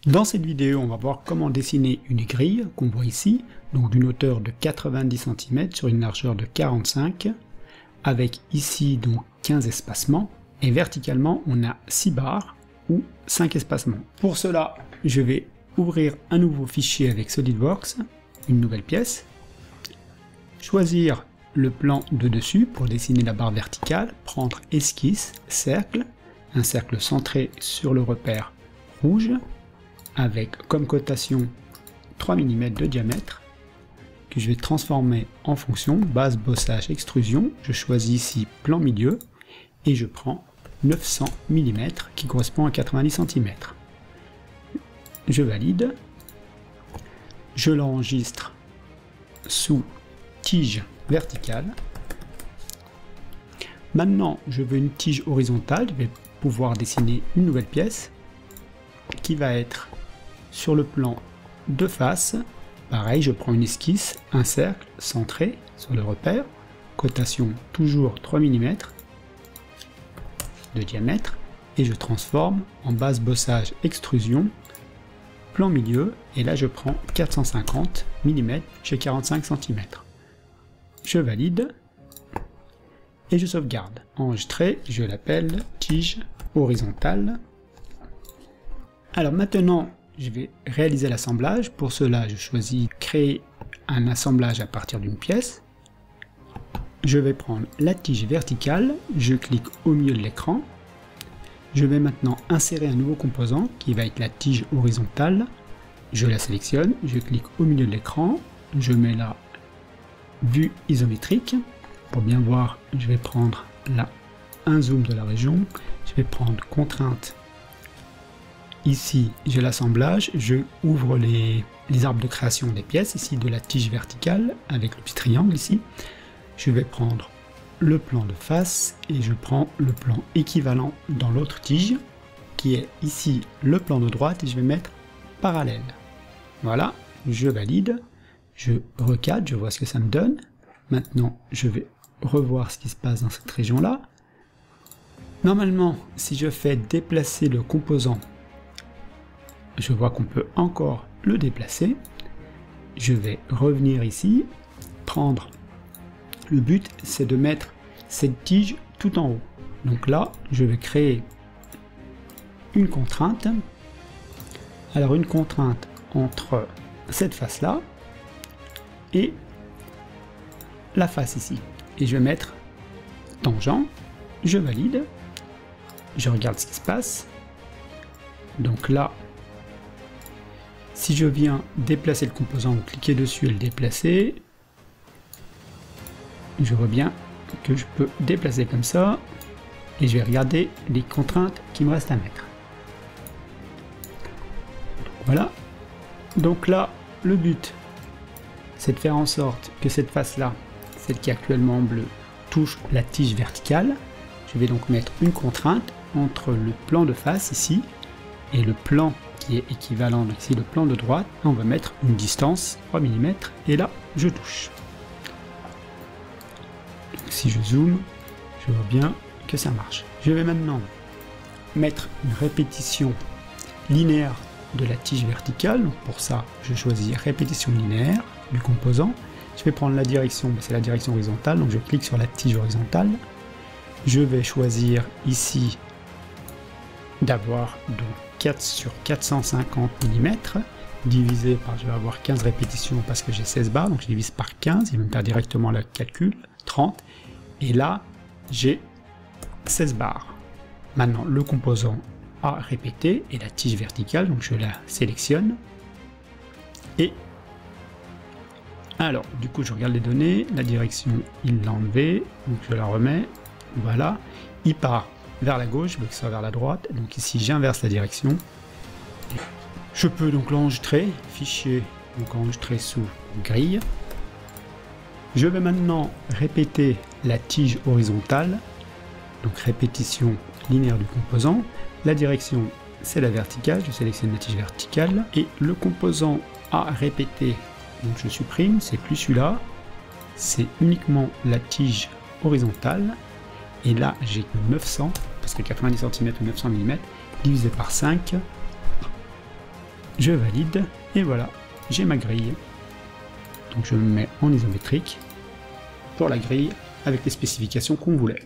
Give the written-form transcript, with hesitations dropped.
Dans cette vidéo, on va voir comment dessiner une grille qu'on voit ici, donc d'une hauteur de 90 cm sur une largeur de 45, avec ici donc 15 espacements, et verticalement on a 6 barres ou 5 espacements. Pour cela, je vais ouvrir un nouveau fichier avec SolidWorks, une nouvelle pièce, choisir le plan de dessus pour dessiner la barre verticale, prendre esquisse, cercle, un cercle centré sur le repère rouge, avec comme cotation 3 mm de diamètre, que je vais transformer en fonction base, bossage, extrusion. Je choisis ici plan milieu, et je prends 900 mm qui correspond à 90 cm. Je valide, je l'enregistre sous tige verticale. Maintenant, je veux une tige horizontale, je vais pouvoir dessiner une nouvelle pièce qui va être sur le plan de face. Pareil, je prends une esquisse, un cercle centré sur le repère, cotation toujours 3 mm de diamètre, et je transforme en base, bossage, extrusion, plan milieu, et là je prends 450 mm chez 45 cm. Je valide et je sauvegarde. Enregistrer, je l'appelle tige horizontale. Alors maintenant, je vais réaliser l'assemblage. Pour cela, je choisis créer un assemblage à partir d'une pièce. Je vais prendre la tige verticale, je clique au milieu de l'écran. Je vais maintenant insérer un nouveau composant qui va être la tige horizontale. Je la sélectionne, je clique au milieu de l'écran, je mets la vue isométrique. Pour bien voir, je vais prendre là un zoom de la région. Je vais prendre contrainte. Ici, j'ai l'assemblage, je ouvre les arbres de création des pièces, ici de la tige verticale, avec le petit triangle ici. Je vais prendre le plan de face, et je prends le plan équivalent dans l'autre tige, qui est ici le plan de droite, et je vais mettre parallèle. Voilà, je valide, je recadre, je vois ce que ça me donne. Maintenant, je vais revoir ce qui se passe dans cette région-là. Normalement, si je fais déplacer le composant, je vois qu'on peut encore le déplacer. Je vais revenir ici, prendre. Le but, c'est de mettre cette tige tout en haut. Donc là, je vais créer une contrainte. Alors une contrainte entre cette face-là et la face ici. Et je vais mettre tangent. Je valide. Je regarde ce qui se passe. Donc là, si je viens déplacer le composant ou cliquer dessus et le déplacer, je vois bien que je peux déplacer comme ça, et je vais regarder les contraintes qui me restent à mettre. Voilà. Donc là, le but, c'est de faire en sorte que cette face-là, celle qui est actuellement en bleu, touche la tige verticale. Je vais donc mettre une contrainte entre le plan de face ici et le plan qui est équivalent, donc ici le plan de droite. On va mettre une distance 3 mm, et là je touche. Donc, si je zoome, je vois bien que ça marche. Je vais maintenant mettre une répétition linéaire de la tige verticale. Donc pour ça, je choisis répétition linéaire du composant. Je vais prendre la direction, c'est la direction horizontale, donc je clique sur la tige horizontale. Je vais choisir ici d'avoir donc 4 sur 450 mm divisé par, je vais avoir 15 répétitions parce que j'ai 16 barres, donc je divise par 15, il va me faire directement le calcul, 30, et là j'ai 16 barres. Maintenant le composant a répété et la tige verticale, donc je la sélectionne, et alors du coup je regarde les données, la direction il l'a enlevé, donc je la remets, voilà, il part vers la gauche, je veux que ça soit vers la droite, donc ici j'inverse la direction. Je peux donc l'enregistrer, fichier, donc enregistrer sous grille. Je vais maintenant répéter la tige horizontale, donc répétition linéaire du composant. La direction c'est la verticale, je sélectionne la tige verticale, et le composant à répéter, donc je supprime, c'est plus celui-là, c'est uniquement la tige horizontale. Et là, j'ai que 900, parce que 90 cm ou 900 mm, divisé par 5, je valide, et voilà, j'ai ma grille. Donc je me mets en isométrique pour la grille avec les spécifications qu'on voulait.